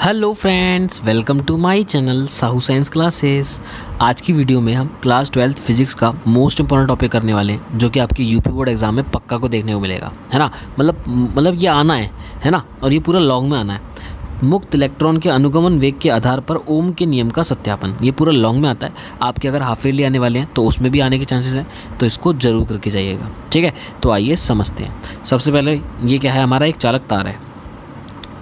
Hello friends, welcome to my channel Sahu science classes. आज की video में हम क्लास 12 फिजिक्स का मोस्ट इंपॉर्टेंट टॉपिक करने वाले हैं, जो कि आपके यूपी बोर्ड एग्जाम में पक्का को देखने को मिलेगा, है ना। मतलब ये आना है ना, और ये पूरा लॉन्ग में आना है। मुक्त इलेक्ट्रॉन के अनुगमन वेग के आधार पर ओम के नियम का सत्यापन, ये पूरा लॉन्ग में आता है। आपके अगर हाफ ईयरली आने वाले हैं तो उसमें भी आने के चांसेस हैं, तो इसको जरूर करके जाइएगा, ठीक है। तो आइए समझते हैं। सबसे पहले ये क्या है, हमारा एक चालक तार है।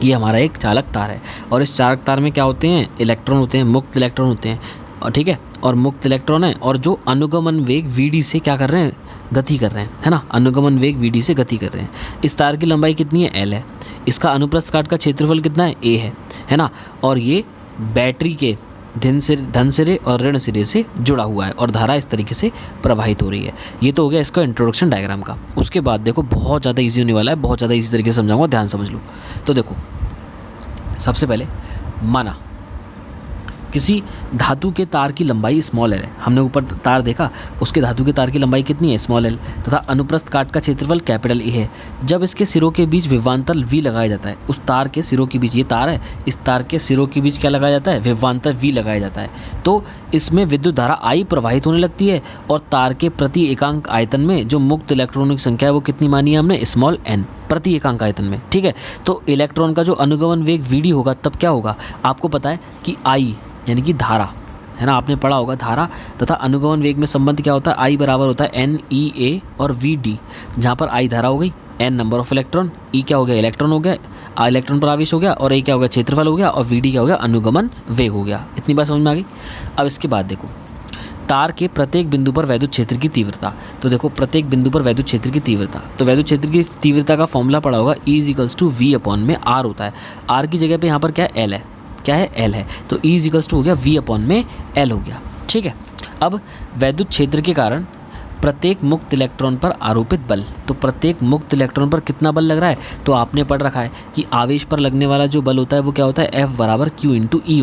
ये हमारा एक चालक तार है, और इस चालक तार में क्या होते हैं, इलेक्ट्रॉन होते हैं, मुक्त इलेक्ट्रॉन होते हैं, और ठीक है। और मुक्त इलेक्ट्रॉन है, और जो अनुगमन वेग वीडी से क्या कर रहे हैं, गति कर रहे हैं, है ना। अनुगमन वेग वीडी से गति कर रहे हैं। इस तार की लंबाई कितनी है, एल है। इसका अनुप्रस्थ काट का क्षेत्रफल कितना है, ए है ना। और ये बैटरी के धन सिरे और ऋण सिरे से जुड़ा हुआ है, और धारा इस तरीके से प्रवाहित हो रही है। ये तो हो गया इसका इंट्रोडक्शन डायग्राम का। उसके बाद देखो, बहुत ज़्यादा इजी होने वाला है, बहुत ज़्यादा इजी तरीके से समझाऊंगा, ध्यान समझ लो। तो देखो, सबसे पहले माना किसी धातु के तार की लंबाई स्मॉल एल है। हमने ऊपर तार देखा, उसके धातु के तार की लंबाई कितनी है, स्मॉल एल, तथा अनुप्रस्थ काट का क्षेत्रफल कैपिटल ए है। जब इसके सिरों के बीच विभवांतर वी लगाया जाता है, उस तार के सिरों के बीच, ये तार है, इस तार के सिरों के बीच क्या लगाया जाता है, विभवांतर वी लगाया जाता है, तो इसमें विद्युत धारा आई प्रवाहित होने लगती है। और तार के प्रति एकांक आयतन में जो मुक्त इलेक्ट्रॉनों की संख्या है वो कितनी मानी है हमने, स्मॉल एन, प्रति एकांक आयतन में, ठीक है। तो इलेक्ट्रॉन का जो अनुगमन वेग वीडी होगा, तब क्या होगा, आपको पता है कि आई यानी कि धारा, है ना, आपने पढ़ा होगा धारा तथा अनुगमन वेग में संबंध क्या होता है, आई बराबर होता है एन ई ए और वी डी, जहाँ पर आई धारा हो गई, एन नंबर ऑफ इलेक्ट्रॉन, ई क्या हो गया, इलेक्ट्रॉन हो गया, इलेक्ट्रॉन पर आवेश हो गया, और ए क्या हो गया, क्षेत्रफल हो गया, और वी डी क्या हो गया, अनुगमन वेग हो गया। इतनी बात समझ में आ गई। अब इसके बाद देखो, तार के प्रत्येक बिंदु पर वैद्युत क्षेत्र की तीव्रता। तो देखो, प्रत्येक बिंदु पर वैद्युत क्षेत्र की तीव्रता, तो वैद्युत क्षेत्र की तीव्रता का फॉर्मूला पड़ा होगा, E = V अपॉन में R होता है। R की जगह पे यहाँ पर क्या है, L है, क्या है, L है, तो E = हो गया V अपॉन में L हो गया, ठीक है। अब वैद्युत क्षेत्र के कारण प्रत्येक मुक्त इलेक्ट्रॉन पर आरोपित बल, तो प्रत्येक मुक्त इलेक्ट्रॉन पर कितना बल लग रहा है, तो आपने पढ़ रखा है कि आवेश पर लगने वाला जो बल होता है वो क्या होता है, F = Q × E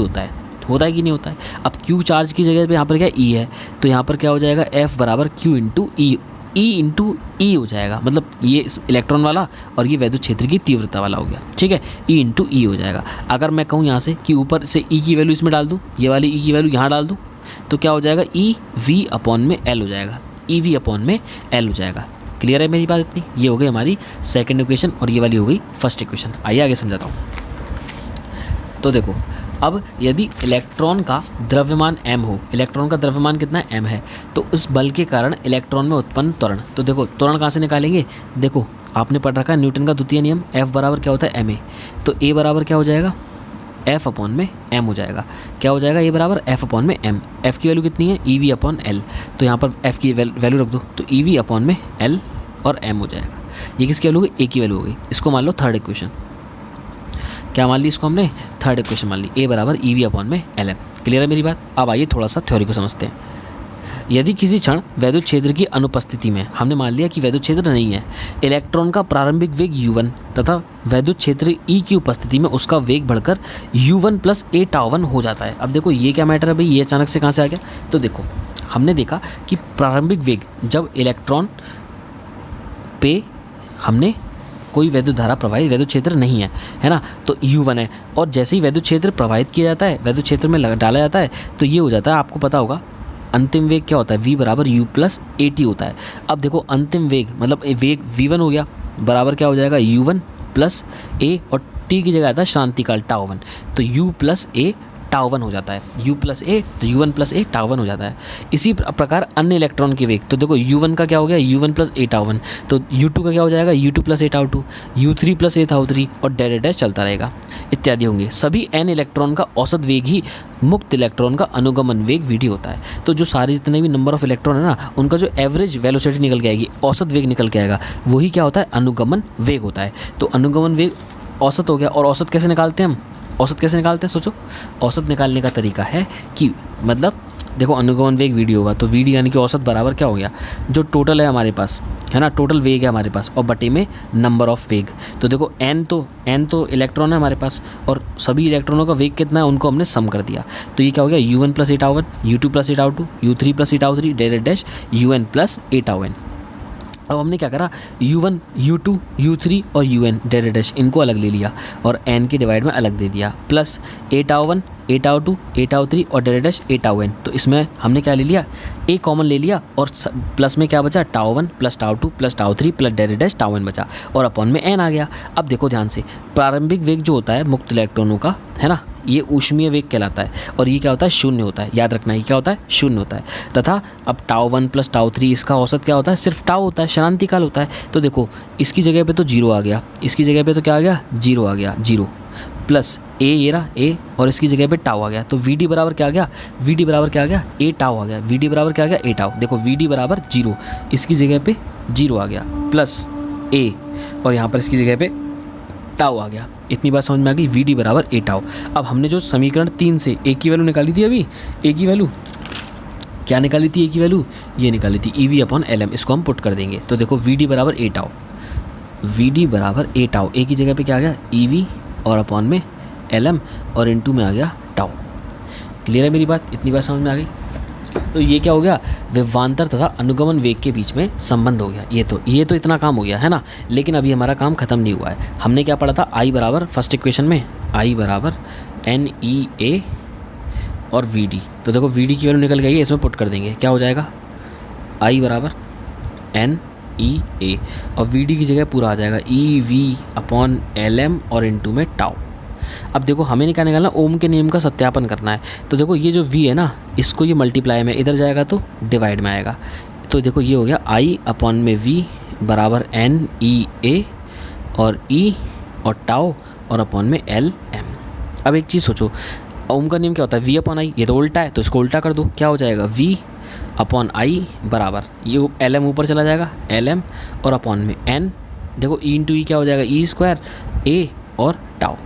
होता है कि नहीं होता है। अब Q चार्ज की जगह पे यहाँ पर क्या E है, तो यहाँ पर क्या हो जाएगा, F = Q × E, E × E हो जाएगा, मतलब ये इलेक्ट्रॉन वाला और ये वैद्युत क्षेत्र की तीव्रता वाला हो गया, ठीक है। E × E हो जाएगा। अगर मैं कहूँ यहाँ से कि ऊपर से E की वैल्यू इसमें डाल दूँ, ये वाली E की वैल्यू यहाँ डाल दूँ, तो क्या हो जाएगा, EV अपॉन में L हो जाएगा, EV अपॉन में L हो जाएगा। क्लियर है मेरी बात इतनी। ये हो गई हमारी सेकेंड इक्वेशन, और ये वाली हो गई फर्स्ट इक्वेशन। आइए आगे समझाता हूँ। तो देखो, अब यदि इलेक्ट्रॉन का द्रव्यमान m हो, इलेक्ट्रॉन का द्रव्यमान कितना है, m है, तो उस बल के कारण इलेक्ट्रॉन में उत्पन्न त्वरण, तो देखो त्वरण कहाँ से निकालेंगे, देखो आपने पढ़ रखा है न्यूटन का द्वितीय नियम, F बराबर क्या होता है, ma, तो A बराबर क्या हो जाएगा, F अपॉन में m हो जाएगा। क्या हो जाएगा, A बराबर F अपॉन में m। F की वैल्यू कितनी है, EV अपॉन L, तो यहाँ पर F की वैल्यू रख दो, तो EV अपॉन में L और m हो जाएगा। ये किसकी वैल्यू हो गई, A की वैल्यू हो गई। इसको मान लो थर्ड इक्वेशन, क्या मान ली इसको हमने, थर्ड इक्वेशन मान ली, A = EV अपॉन में LM। क्लियर है मेरी बात। अब आइए थोड़ा सा थ्योरी को समझते हैं। यदि किसी क्षण वैद्युत क्षेत्र की अनुपस्थिति में, हमने मान लिया कि वैद्युत क्षेत्र नहीं है, इलेक्ट्रॉन का प्रारंभिक वेग u1 तथा वैद्युत क्षेत्र E की उपस्थिति में उसका वेग बढ़कर u1 + a τ1 हो जाता है। अब देखो ये क्या मैटर है भाई, ये अचानक से कहाँ से आ गया, तो देखो हमने देखा कि प्रारंभिक वेग जब इलेक्ट्रॉन पे हमने कोई वैद्युत धारा प्रवाहित, वैद्युत क्षेत्र नहीं है ना, तो u1 है, और जैसे ही वैद्युत क्षेत्र प्रवाहित किया जाता है, वैद्युत क्षेत्र में डाला जाता है, तो ये हो जाता है, आपको पता होगा अंतिम वेग क्या होता है, V = U + AT होता है। अब देखो अंतिम वेग मतलब वेग V1 हो गया, बराबर क्या हो जाएगा, U1 + A, और T की जगह आता है शांतिकाल τ1, तो U + A τ1 हो जाता है, U + A, तो U1 + A τ1 हो जाता है। इसी प्रकार अन्य इलेक्ट्रॉन के वेग, तो देखो U1 का क्या हो गया, U1 + A τ1, तो U2 का क्या हो जाएगा, U2 + A τ2, U3 + A τ3, और डैश चलता रहेगा, इत्यादि होंगे। सभी n इलेक्ट्रॉन का औसत वेग ही मुक्त इलेक्ट्रॉन का अनुगमन वेग वीडी होता है। तो जो सारे जितने भी नंबर ऑफ इलेक्ट्रॉन है ना, उनका जो एवरेज वेलोसिटी निकल के आएगी, औसत वेग निकल के आएगा, वही क्या होता है, अनुगमन वेग होता है। तो अनुगमन वेग औसत हो गया। और औसत कैसे निकालते हैं हम, औसत कैसे निकालते हैं, सोचो। औसत निकालने का तरीका है कि मतलब देखो अनुगमन वेग वीडी होगा, तो वीडी यानी कि औसत बराबर क्या हो गया, जो टोटल है हमारे पास, है ना, टोटल वेग है हमारे पास, और बटे में नंबर ऑफ वेग। तो देखो n तो इलेक्ट्रॉन है हमारे पास, और सभी इलेक्ट्रॉनों का वेग कितना है उनको हमने सम कर दिया, तो ये क्या हो गया, U1 + A τ1, U2 + A τ2, U3 + A τ3, dash UN + A τn। अब हमने क्या करा, U1, U2, U3 और UN डैश डैश इनको अलग ले लिया और n के डिवाइड में अलग दे दिया, plus a tau 1, a tau 2, a tau 3 और dash dash a tau n। तो इसमें हमने क्या ले लिया, a कॉमन ले लिया और प्लस में क्या बचा, tau 1 plus tau 2 plus tau 3 plus dash dash tau n बचा और अपॉन में n आ गया। अब देखो ध्यान से, प्रारंभिक वेग जो होता है मुक्त इलेक्ट्रॉनों का, है ना, ये ऊष्मीय वेग कहलाता है और ये क्या होता है, शून्य होता है। याद रखना, ये क्या होता है, शून्य होता है। तथा अब टाउ 1 प्लस टाउ 3 इसका औसत क्या होता है, सिर्फ टाउ होता है, शरांति काल होता है। तो देखो इसकी जगह पे तो 0 आ गया, इसकी जगह पे तो क्या आ गया, 0 आ गया, 0 प्लस ए, ये रहा ए और इसकी जगह पे टाउ आ गया। तो वी डी बराबर क्या आ गया, वी डी बराबर क्या आ गया, ए टाउ आ गया। वी डी बराबर क्या आ गया, ए टाउ। देखो वी डी बराबर 0, इसकी जगह पे 0 आ गया प्लस ए और यहाँ पर इसकी जगह पे टाउ आ गया। इतनी बात समझ में आ गई, वी डी बराबर ए टाउ। अब हमने जो समीकरण 3 से ए की वैल्यू निकाली थी, अभी ए की वैल्यू क्या निकाली थी, ए की वैल्यू ये निकाली थी, E V upon L M. इसको हम पुट कर देंगे तो देखो वी डी बराबर ए टाउ, वी डी बराबर ए टाउ, ए की जगह पे क्या आ गया, ई वी और अपॉन में एल एम और इनटू में आ गया टाउ। क्लियर है मेरी बात, इतनी बात समझ में आ गई। तो ये क्या हो गया, विभवांतर तथा अनुगमन वेग के बीच में संबंध हो गया। ये तो इतना काम हो गया है ना, लेकिन अभी हमारा काम खत्म नहीं हुआ है। हमने क्या पढ़ा था, आई बराबर फर्स्ट इक्वेशन में आई बराबर एन ई ए और वी डी। तो देखो वी डी की वैल्यू निकल गई है, इसमें पुट कर देंगे, क्या हो जाएगा, आई बराबर एन ई ए और वी डी की जगह पूरा आ जाएगा E V upon L M और इनटू में टाउ। अब देखो हमें क्या निकालना, ओम के नियम का सत्यापन करना है। तो देखो ये जो v है ना, इसको ये मल्टीप्लाई में इधर जाएगा तो डिवाइड में आएगा। तो देखो ये हो गया आई अपॉन में v बराबर एन ई ए और e और टाउ और अपॉन में एल एम। अब एक चीज़ सोचो, ओम का नियम क्या होता है, v अपॉन आई, ये तो उल्टा है तो इसको उल्टा कर दो, क्या हो जाएगा, v अपॉन आई बराबर ये एल एम ऊपर चला जाएगा, एल एम और अपॉन में n, देखो ई इंटू ई क्या हो जाएगा, ई स्क्वायर ए और टाउ।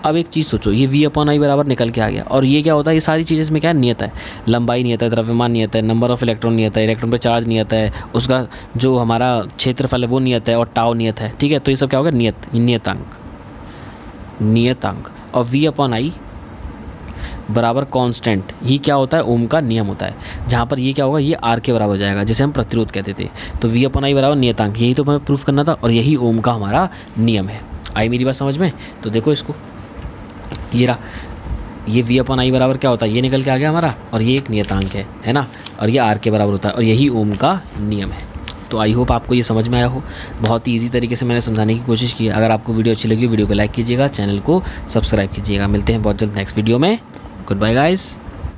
अब एक चीज़ सोचो, ये v अपॉन आई बराबर निकल के आ गया और ये क्या होता है, ये सारी चीज़ें इसमें क्या नियत है, लंबाई नियत है, द्रव्यमान नियत है, नंबर ऑफ इलेक्ट्रॉन नियत है, इलेक्ट्रॉन पे चार्ज नियत है, उसका जो हमारा क्षेत्रफल है वो नियत है और टाउ नियत है। ठीक है, तो ये सब क्या होगा, नियतांक। और v अपॉन आई बराबर कांस्टेंट, ये क्या होता है, ओम का नियम होता है, जहाँ पर ये क्या होगा, ये आर के बराबर हो जाएगा, जिसे हम प्रतिरोध कहते थे। तो v अपॉन आई बराबर नियतांक, यही तो हमें प्रूफ करना था और यही ओम का हमारा नियम है। आई मेरी बात समझ में। तो देखो इसको, ये रहा, ये v अपॉन आई बराबर क्या होता है, ये निकल के आ गया हमारा और ये एक नियतांक है ना, और ये आर के बराबर होता है और यही ओम का नियम है। तो आई होप आपको ये समझ में आया हो। बहुत ही ईजी तरीके से मैंने समझाने की कोशिश की है। अगर आपको वीडियो अच्छी लगी, वीडियो को लाइक कीजिएगा, चैनल को सब्सक्राइब कीजिएगा। मिलते हैं बहुत जल्द नेक्स्ट वीडियो में। Good bye guys.